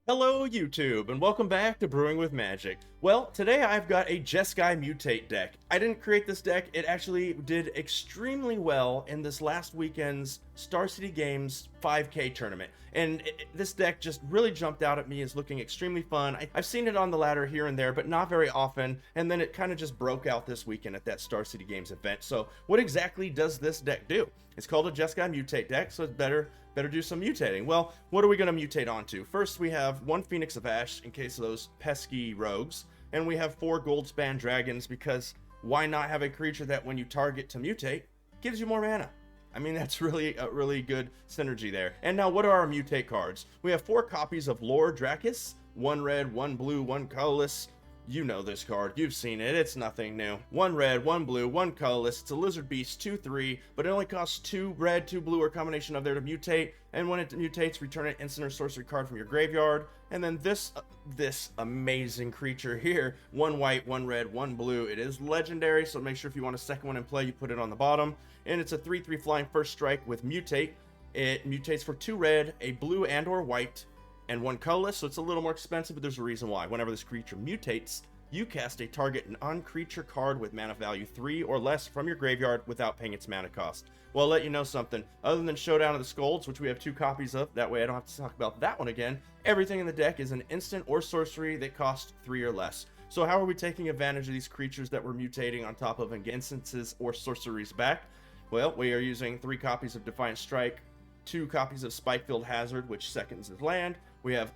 Hello YouTube, and welcome back to Brewing with Magic. Well, today I've got a Jeskai Mutate deck. I didn't create this deck, it actually did extremely well in this last weekend's Star City Games 5K tournament. And this deck just really jumped out at me as looking extremely fun. I've seen it on the ladder here and there, but not very often, and then it kind of just broke out this weekend at that Star City Games event. So what exactly does this deck do? It's called a Jeskai Mutate deck, so it's better do some mutating. Well, what are we going to mutate onto? First, we have one Phoenix of Ash in case of those pesky rogues, and we have 4 Goldspan Dragons because why not have a creature that when you target to mutate gives you more mana? I mean, that's really a really good synergy there. And now, what are our mutate cards? We have 4 copies of Lord Dracus, 1 red, 1 blue, 1 colorless. You know this card, you've seen it, it's nothing new. 1 red, 1 blue, 1 colorless, it's a lizard beast, 2/3, but it only costs 2 red, 2 blue, or a combination of there to mutate, and when it mutates, return an instant or sorcery card from your graveyard. And then this amazing creature here, 1 white, 1 red, 1 blue, it is legendary, so make sure if you want a second one in play, you put it on the bottom. And it's a 3/3 flying first strike with mutate. It mutates for 2 red, a blue and or white, and 1 colorless, so it's a little more expensive, but there's a reason why. Whenever this creature mutates, you cast a target non-creature card with mana value 3 or less from your graveyard without paying its mana cost. Well, I'll let you know something. Other than Showdown of the Scolds, which we have 2 copies of, that way I don't have to talk about that one again, everything in the deck is an instant or sorcery that costs 3 or less. So how are we taking advantage of these creatures that we're mutating on top of instances or sorceries back? Well, we are using 3 copies of Defiant Strike, 2 copies of Spikefield Hazard, which seconds his land. We have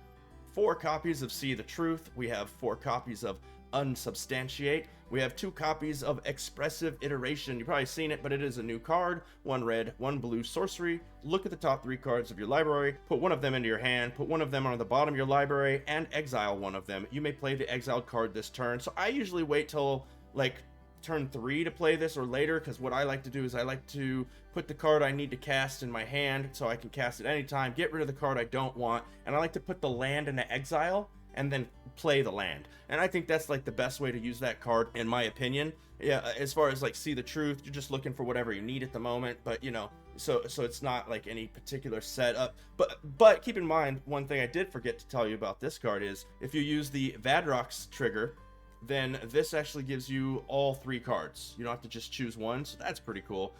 4 copies of See the Truth. We have 4 copies of Unsubstantiate. We have 2 copies of Expressive Iteration. You've probably seen it, but it is a new card. 1 red, 1 blue sorcery. Look at the top 3 cards of your library. Put 1 of them into your hand. Put 1 of them on the bottom of your library and exile 1 of them. You may play the exiled card this turn. So I usually wait till like turn 3 to play this or later, because what I like to do is I like to put the card I need to cast in my hand so I can cast it anytime, get rid of the card I don't want, and I like to put the land into exile and then play the land. And I think that's like the best way to use that card in my opinion. Yeah, as far as like See the Truth, you're just looking for whatever you need at the moment, but you know, so it's not like any particular setup. But keep in mind, one thing I did forget to tell you about this card is if you use the Vadrox trigger, then this actually gives you all 3 cards. You don't have to just choose one, so that's pretty cool.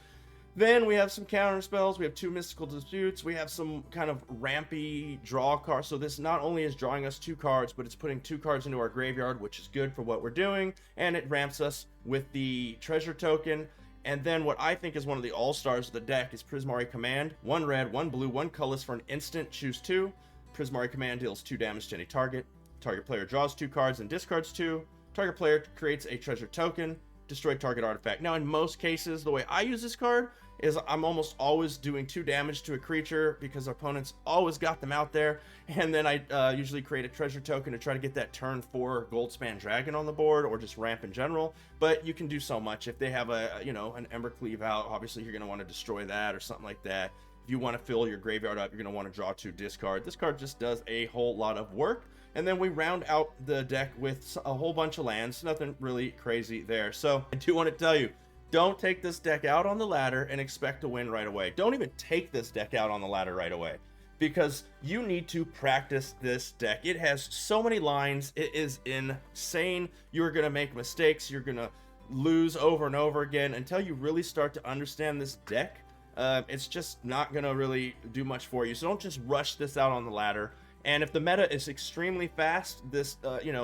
Then we have some counter spells. We have 2 Mystical Disputes. We have some kind of rampy draw cards. So this not only is drawing us 2 cards, but it's putting 2 cards into our graveyard, which is good for what we're doing. And it ramps us with the treasure token. And then what I think is one of the all-stars of the deck is Prismari Command. 1 red, 1 blue, 1 colorless for an instant. Choose 2. Prismari Command deals 2 damage to any target. Target player draws 2 cards and discards 2. Target player creates a treasure token, destroy target artifact. Now, in most cases, the way I use this card is I'm almost always doing 2 damage to a creature because opponents always got them out there. And then I usually create a treasure token to try to get that turn 4 Goldspan Dragon on the board, or just ramp in general. But you can do so much. If they have an Embercleave out, obviously you're going to want to destroy that or something like that. If you want to fill your graveyard up, you're going to want to draw 2 discard. This card just does a whole lot of work. And then we round out the deck with a whole bunch of lands. Nothing really crazy there. So I do want to tell you, don't take this deck out on the ladder and expect to win right away. Don't even take this deck out on the ladder right away, because you need to practice this deck. It has so many lines. It is insane. You're going to make mistakes. You're going to lose over and over again until you really start to understand this deck. It's just not going to really do much for you. So don't just rush this out on the ladder. And if the meta is extremely fast, this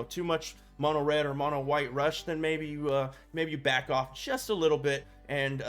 too much mono red or mono white rush, then maybe you back off just a little bit and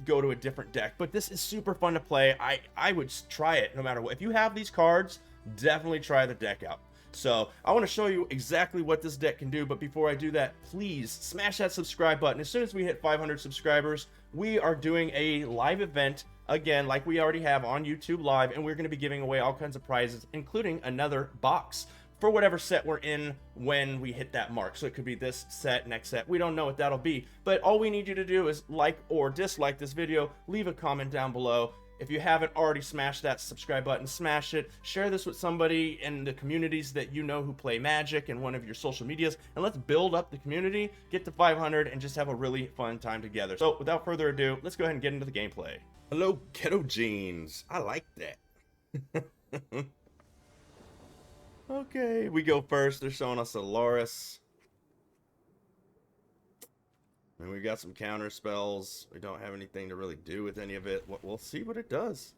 go to a different deck. But this is super fun to play. I would try it no matter what. If you have these cards, definitely try the deck out. So I want to show you exactly what this deck can do, but before I do that, please smash that subscribe button. As soon as we hit 500 subscribers, we are doing a live event again, like we already have on YouTube Live, and we're going to be giving away all kinds of prizes, including another box for whatever set we're in when we hit that mark. So it could be this set, next set, we don't know what that'll be, but all we need you to do is like or dislike this video, leave a comment down below. If you haven't already smashed that subscribe button, smash it. Share this with somebody in the communities that you know who play Magic in one of your social medias, and let's build up the community, get to 500, and just have a really fun time together. So without further ado, let's go ahead and get into the gameplay. Hello, Ghetto Jeans. I like that. Okay, we go first. They're showing us a Loris. And we got some counter spells. We don't have anything to really do with any of it. We'll see what it does.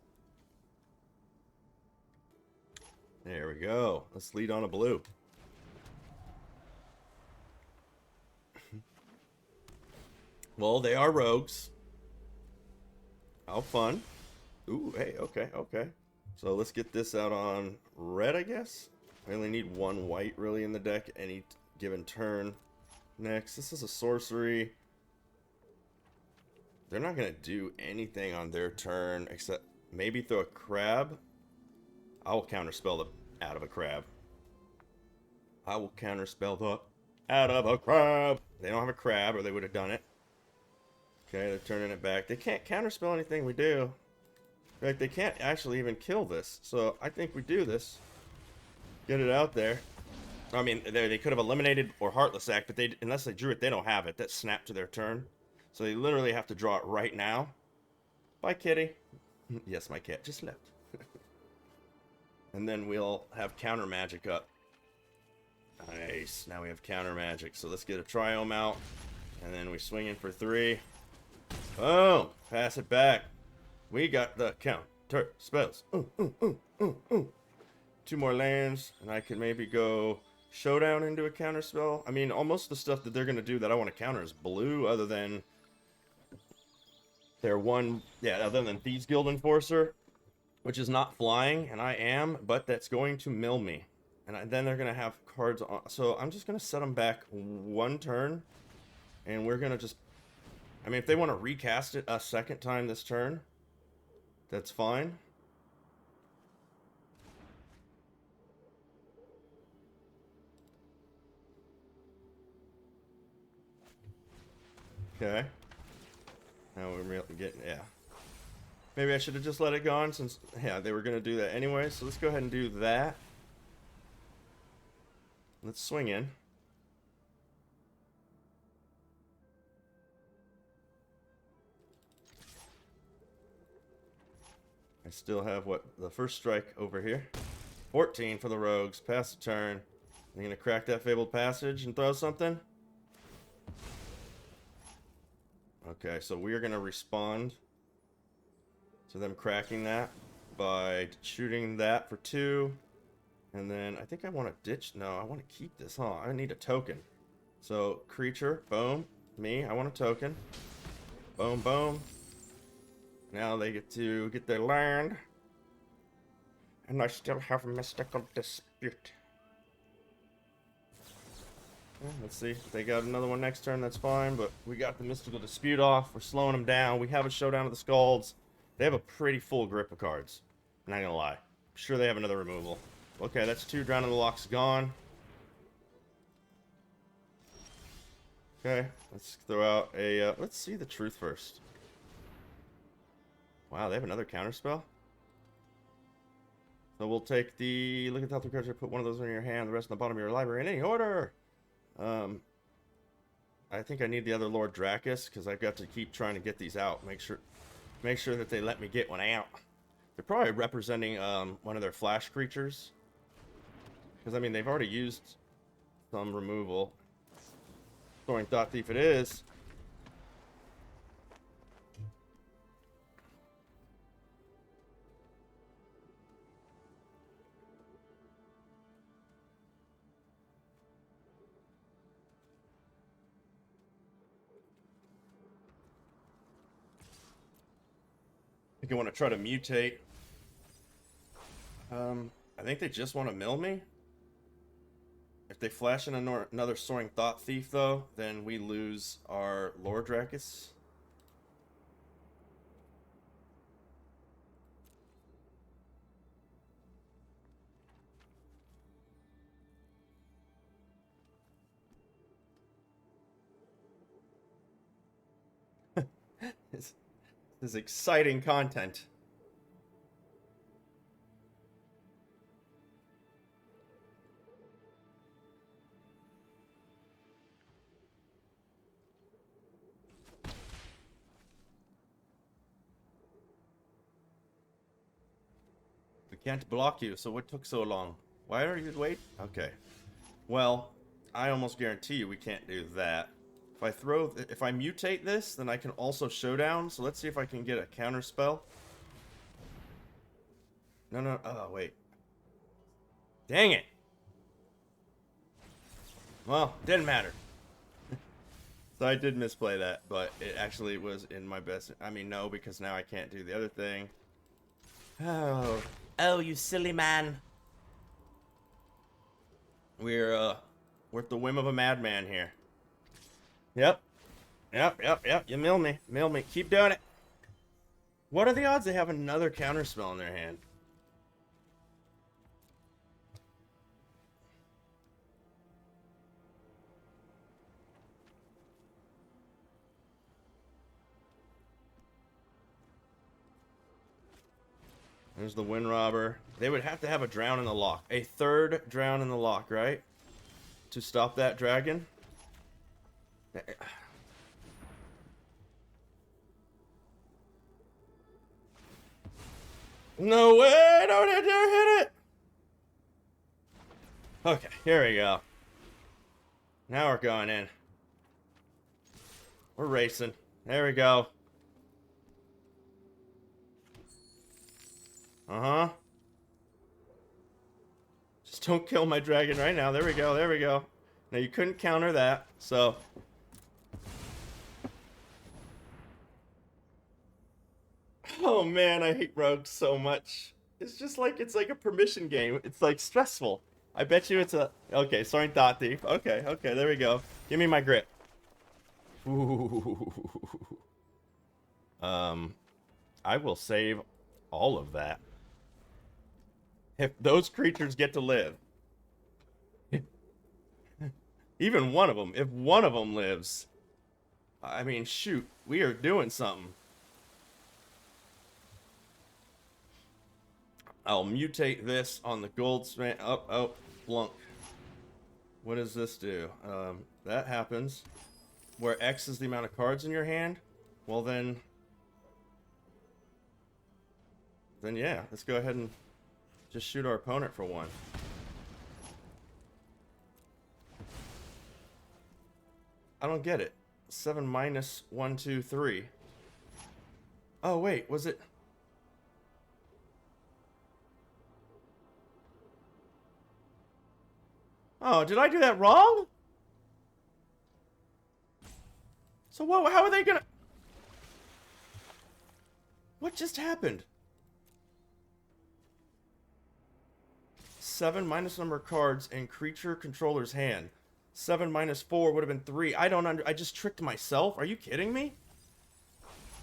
There we go. Let's lead on a blue. Well, they are rogues. How fun. Ooh, hey, okay, okay. So let's get this out on red, I guess. We only need one white, really, in the deck any given turn. Next, this is a sorcery. They're not going to do anything on their turn except maybe throw a crab. I will counterspell the out of a crab. I will counterspell the out of a crab. They don't have a crab or they would have done it. Okay, they're turning it back. They can't counterspell anything we do. In fact, they can't actually even kill this. So I think we do this. Get it out there. I mean, they could have eliminated or Heartless Act, but unless they drew it, they don't have it. That snapped to their turn. So they literally have to draw it right now. Bye, kitty. Yes, my cat just left. And then we'll have counter magic up. Nice. Now we have counter magic. So let's get a triome out. And then we swing in for 3. Boom. Pass it back. We got the counter spells. 2 more lands. And I can maybe go Showdown into a counter spell. I mean, almost the stuff that they're going to do that I want to counter is blue, other than their one, other than Thieves Guild Enforcer, which is not flying, and I am, but that's going to mill me. And then they're going to have cards on. So I'm just going to set them back 1 turn, and we're going to just, I mean, if they want to recast it a second time this turn, that's fine. Okay. Now we're getting, Maybe I should have just let it go on since, they were going to do that anyway. So let's go ahead and do that. Let's swing in. I still have, the first strike over here. 14 for the rogues. Pass the turn. I'm going to crack that Fabled Passage and throw something. Okay, so we are going to respond to them cracking that by shooting that for 2. And then I think I want to ditch. No, I want to keep this, huh? I need a token. So, creature, boom. Me, I want a token. Boom, boom. Now they get to get their land. And I still have a mystical dispute. Let's see. If they got another one next turn, that's fine. But we got the mystical dispute off. We're slowing them down. We have a Showdown of the Scalds. They have a pretty full grip of cards. I'm not gonna lie. I'm sure they have another removal. Okay, that's 2. Drowning the Lock's gone. Okay, let's throw out a... let's see the truth first. Wow, they have another counterspell? So we'll take the... Look at the top 3 cards. Put one of those in your hand, the rest on the bottom of your library in any order. I think I need the other Lord Dracus, because I've got to keep trying to get these out. Make sure that they let me get one out. They're probably representing one of their flash creatures. Because, I mean, they've already used some removal. Soaring Thought Thief it is. I think I want to try to mutate. I think they just want to mill me. If they flash in another Soaring Thought Thief, though, then we lose our Lord Dracus. This is exciting content. We can't block you, so what took so long? Why are you wait? Okay. Well, I almost guarantee you we can't do that. If I mutate this, then I can also showdown. So let's see if I can get a counter spell. No. Oh, wait. Dang it. Well, didn't matter. So I did misplay that, but it actually was in my best. I mean, no, because now I can't do the other thing. Oh, you silly man. We're at the whim of a madman here. Yep. You mill me. Keep doing it. What are the odds they have another counter spell in their hand? There's the Wind Robber. They would have to have a Drown in the Lock. A third Drown in the Lock, right? To stop that dragon. No way! Don't dare hit it! Okay, here we go. Now we're going in. We're racing. There we go. Uh-huh. Just don't kill my dragon right now. There we go. Now, you couldn't counter that, so... Oh, man, I hate rogues so much. It's just like, it's like a permission game. It's, like, stressful. I bet you it's a... Okay, Soaring Thought Thief. Okay, there we go. Give me my grip. Ooh. I will save all of that. If those creatures get to live. Even one of them. If one of them lives. I mean, shoot. We are doing something. I'll mutate this on the Goldsmith. Oh, Blunk. What does this do? That happens. Where X is the amount of cards in your hand. Well, then yeah. Let's go ahead and just shoot our opponent for one. I don't get it. 7 minus 1, 2, 3. Oh, wait. Was it... Oh, did I do that wrong? So what? How are they gonna... What just happened? 7 minus number of cards in creature controller's hand. 7 minus 4 would have been 3. I just tricked myself? Are you kidding me?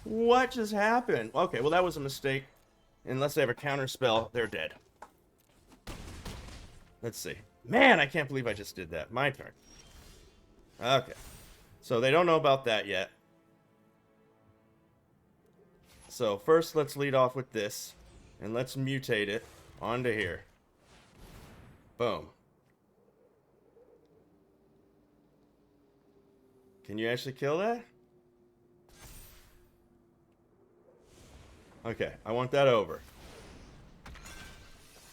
What just happened? Okay, well that was a mistake. Unless they have a counter spell, they're dead. Let's see. Man, I can't believe I just did that. My turn. Okay. So they don't know about that yet. So first let's lead off with this. And let's mutate it onto here. Boom. Can you actually kill that? Okay, I want that over.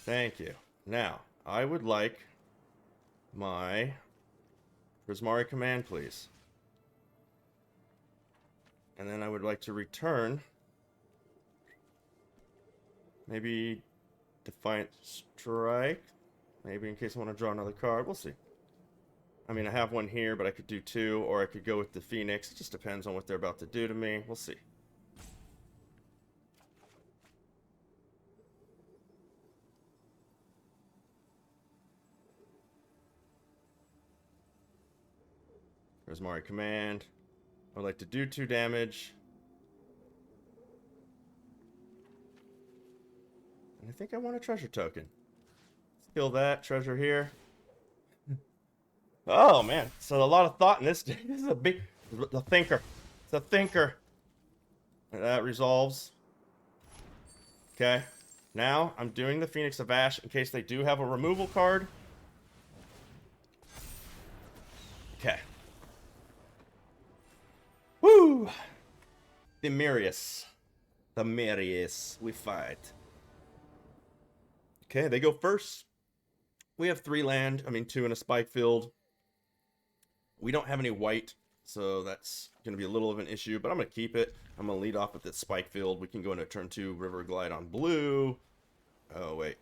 Thank you. Now, I would like my Prismari command, please. And then I would like to return maybe Defiant Strike. Maybe in case I want to draw another card. We'll see. I mean, I have one here, but I could do 2, or I could go with the Phoenix. It just depends on what they're about to do to me. We'll see. Prismari command. I'd like to do 2 damage. And I think I want a treasure token. Let's kill that. Treasure here. Oh, man. So a lot of thought in this. This is a big... The thinker. It's a thinker. And that resolves. Okay. Now, I'm doing the Phoenix of Ash in case they do have a removal card. Okay. Woo! The Marius. We fight. Okay, they go first. We have 3 land, I mean 2 in a spike field. We don't have any white, so that's going to be a little of an issue, but I'm going to keep it. I'm going to lead off with this spike field. We can go into turn 2, River Glide on blue. Oh, wait.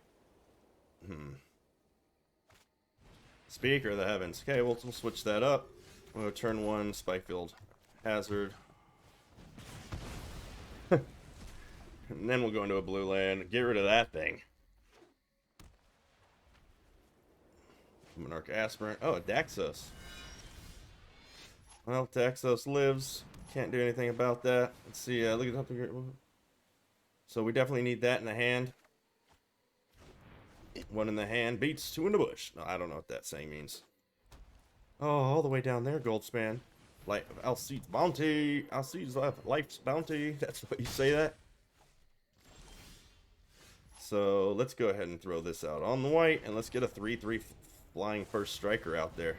Speaker of the Heavens. Okay, we'll switch that up. We'll go turn 1, spike field, hazard. And then we'll go into a blue land. Get rid of that thing. Monarch Aspirant. Oh, a Daxos. Well, Daxos lives. Can't do anything about that. Let's see. Look at something here. So we definitely need that in the hand. 1 in the hand beats 2 in the bush. No, I don't know what that saying means. Oh, all the way down there, Goldspan. Like Alcide's bounty. Alcide's life's bounty. That's what you say that. So let's go ahead and throw this out on the white, and let's get a 3/3 flying first striker out there.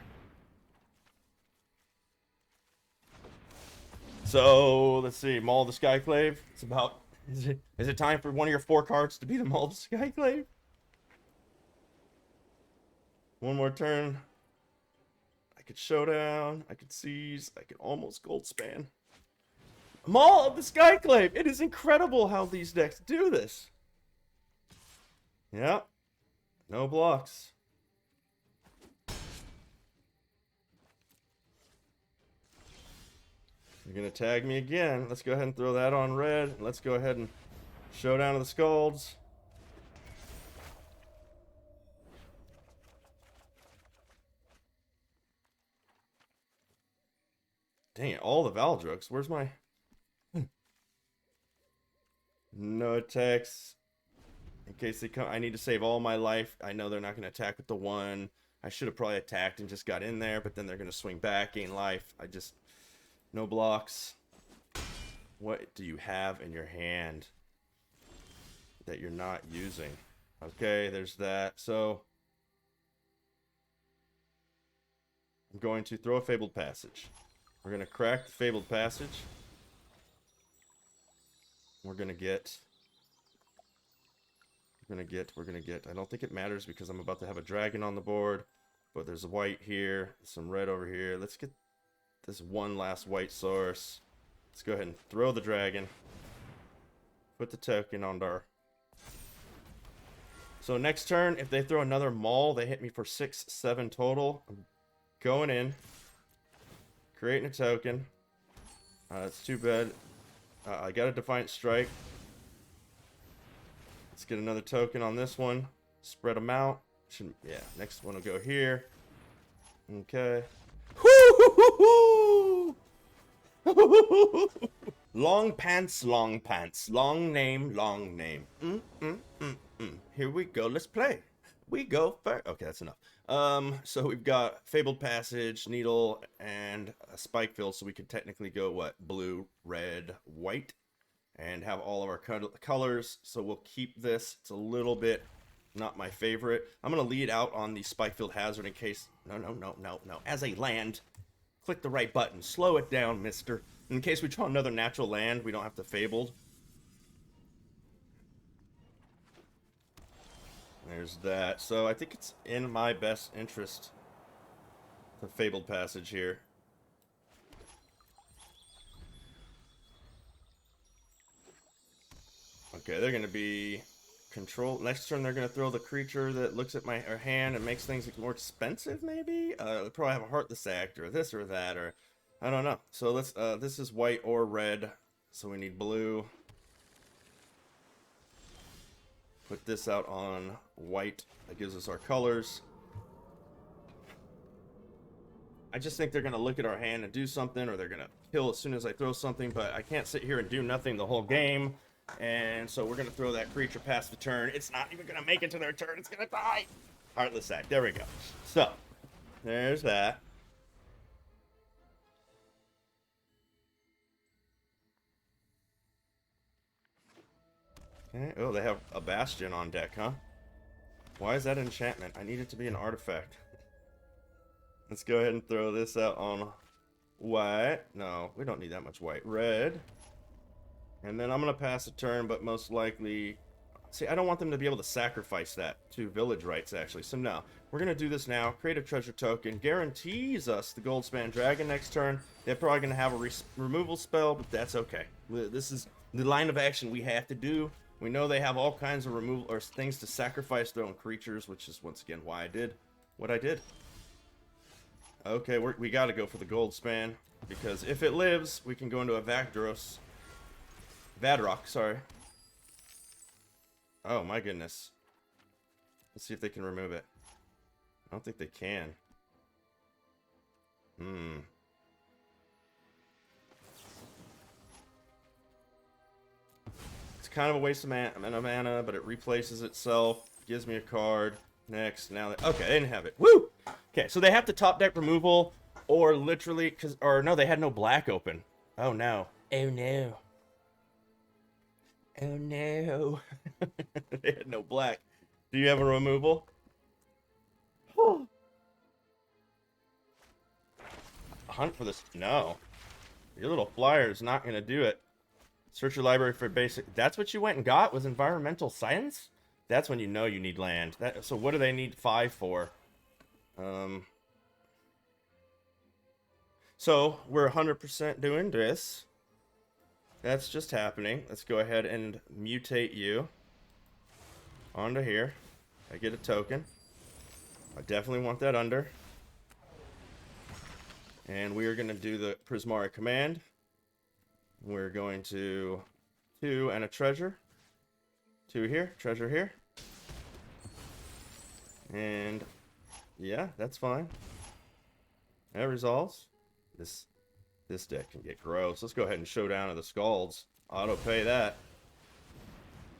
So let's see, Maul the Skyclave. It's about. Is it time for one of your 4 cards to be the Maul the Skyclave? One more turn. I could Showdown. I could Seize. I could almost Goldspan. Maul of the Skyclave. It is incredible how these decks do this. Yeah. No blocks. You're going to tag me again. Let's go ahead and throw that on red. Let's go ahead and Showdown of the Scalds. Dang it, all the Valdrooks. Where's my... No attacks. In case they come... I need to save all my life. I know they're not going to attack with the 1. I should have probably attacked and just got in there, but then they're going to swing back, gain life. I just... No blocks. What do you have in your hand that you're not using? Okay, there's that. So... I'm going to throw a Fabled Passage. We're going to crack the Fabled Passage. We're going to get... I don't think it matters because I'm about to have a dragon on the board. But there's a white here, some red over here. Let's get this one last white source. Let's go ahead and throw the dragon. Put the token on our... So next turn, if they throw another Maul, they hit me for 6, 7 total. I'm going in. Creating a token. It's too bad. I got a Defiant Strike. Let's get another token on this one. Spread them out. Yeah, next one will go here. Okay. Long pants, long pants. Long name, long name. Here we go. Let's play. We go first. Okay, that's enough. So we've got Fabled Passage, Needle, and a Spike Field, so we could technically go, what, blue, red, white, and have all of our colors. So we'll keep this. It's a little bit not my favorite. I'm going to lead out on the Spike Field Hazard in case... No. As a land, click the right button. Slow it down, mister. In case we draw another natural land, we don't have to Fabled. There's that. So I think it's in my best interest to Fabled Passage here. Okay, they're going to be control. Next turn, they're going to throw the creature that looks at my hand and makes things more expensive, maybe? They'll probably have a Heartless Act or this or that, or I don't know. So let's, this is white or red, so we need blue. Put this out on white. That gives us our colors. I just think they're going to look at our hand and do something, or they're going to kill as soon as I throw something, but I can't sit here and do nothing the whole game. And so we're going to throw that creature past the turn. It's not even going to make it to their turn. It's going to die. Heartless Act. There we go. So, there's that. Okay. Oh, they have a Bastion on deck, huh? Why is that enchantment? I need it to be an artifact. Let's go ahead and throw this out on white. No, we don't need that much white. Red. And then I'm going to pass a turn, but most likely See, I don't want them to be able to sacrifice that to village rights, actually. So no, we're going to do this now. Create a treasure token. Guarantees us the Goldspan Dragon next turn. They're probably going to have a removal spell, but that's okay. This is the line of action we have to do. We know they have all kinds of removal or things to sacrifice their own creatures, which is once again why I did what I did. Okay, we got to go for the Goldspan, because if it lives, we can go into a Vadrock, sorry. Oh my goodness. Let's see if they can remove it. I don't think they can. It's kind of a waste of mana, but it replaces itself. Gives me a card. Next. Now okay, they didn't have it. Woo! Okay, so they have to top deck removal, or literally, or no, they had no black open. Oh no. Oh no. Oh no. They had no black. Do you have a removal? Hunt for this. No. Your little flyer is not going to do it. Search your library for basic. That's what you went and got? Was environmental science? That's when you know you need land. So what do they need 5 for? So we're 100% doing this. That's just happening. Let's go ahead and mutate you onto here. I get a token. I definitely want that under. And we are going to do the Prismari command. We're going to 2 and a treasure. 2 here, treasure here. And yeah, that's fine. That resolves. This deck can get gross. Let's go ahead and show down to the Scalds. Auto pay that.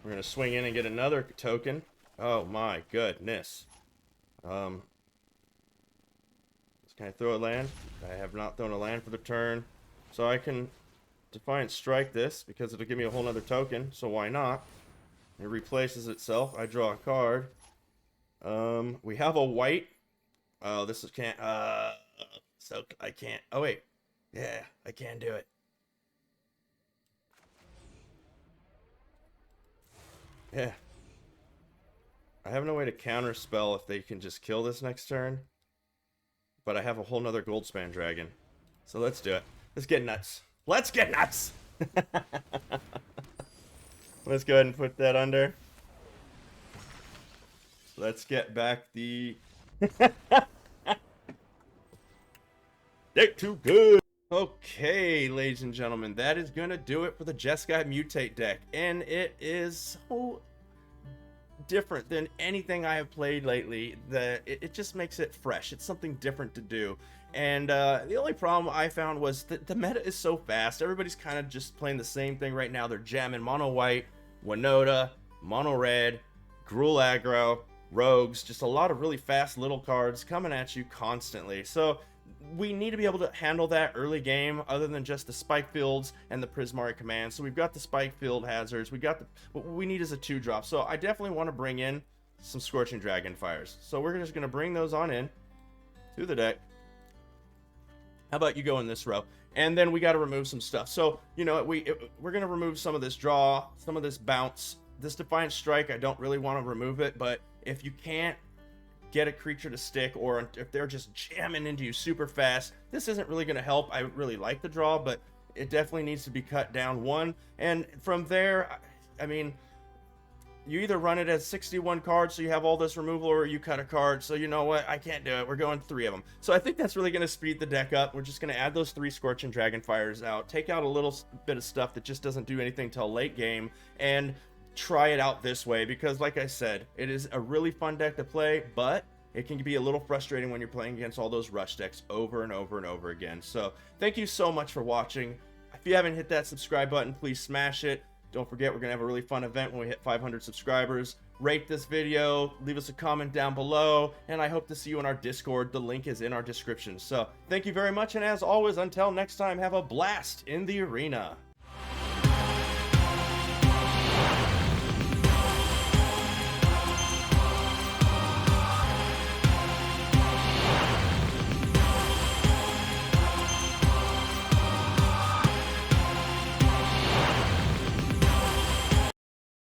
We're going to swing in and get another token. Oh my goodness. Can I throw a land? I have not thrown a land for the turn. So I can Defiant Strike this because it'll give me a whole nother token. So why not? It replaces itself. I draw a card. We have a white. Oh, this is can't. So I can't. Oh wait. Yeah, I can do it. Yeah. I have no way to counter spell if they can just kill this next turn. But I have a whole nother Goldspan Dragon. So let's do it. Let's get nuts. Let's get nuts! Let's go ahead and put that under. Let's get back the... They're too good! Okay, ladies and gentlemen, that is gonna do it for the Jeskai Mutate deck. And it is so different than anything I have played lately. It just makes it fresh. It's something different to do. And the only problem I found was that the meta is so fast. Everybody's kind of just playing the same thing right now. They're jamming mono white, Winota, mono red, Gruul aggro, rogues, just a lot of really fast little cards coming at you constantly. So we need to be able to handle that early game other than just the spike fields and the Prismari command. So we've got the spike field hazards. We got what we need is a 2-drop. So I definitely want to bring in some Scorching Dragon Fires. So we're just going to bring those on in to the deck. How about you go in this row? And then we got to remove some stuff. So, you know, we're going to remove some of this draw, some of this bounce. This Defiant Strike, I don't really want to remove it, but if you can't get a creature to stick, or if they're just jamming into you super fast, this isn't really going to help. I really like the draw, but it definitely needs to be cut down 1. And from there, I mean, you either run it as 61 cards so you have all this removal, or you cut a card. So you know what? I can't do it. We're going 3 of them. So I think that's really going to speed the deck up. We're just going to add those 3 Scorching Dragon Fires out, take out a little bit of stuff that just doesn't do anything till late game, and try it out this way, because like I said, it is a really fun deck to play, but it can be a little frustrating when you're playing against all those rush decks over and over and over again. So thank you so much for watching. If you haven't hit that subscribe button, please smash it. Don't forget, we're going to have a really fun event when we hit 500 subscribers. Rate this video, leave us a comment down below, and I hope to see you in our Discord. The link is in our description. So thank you very much, and as always, until next time, have a blast in the arena.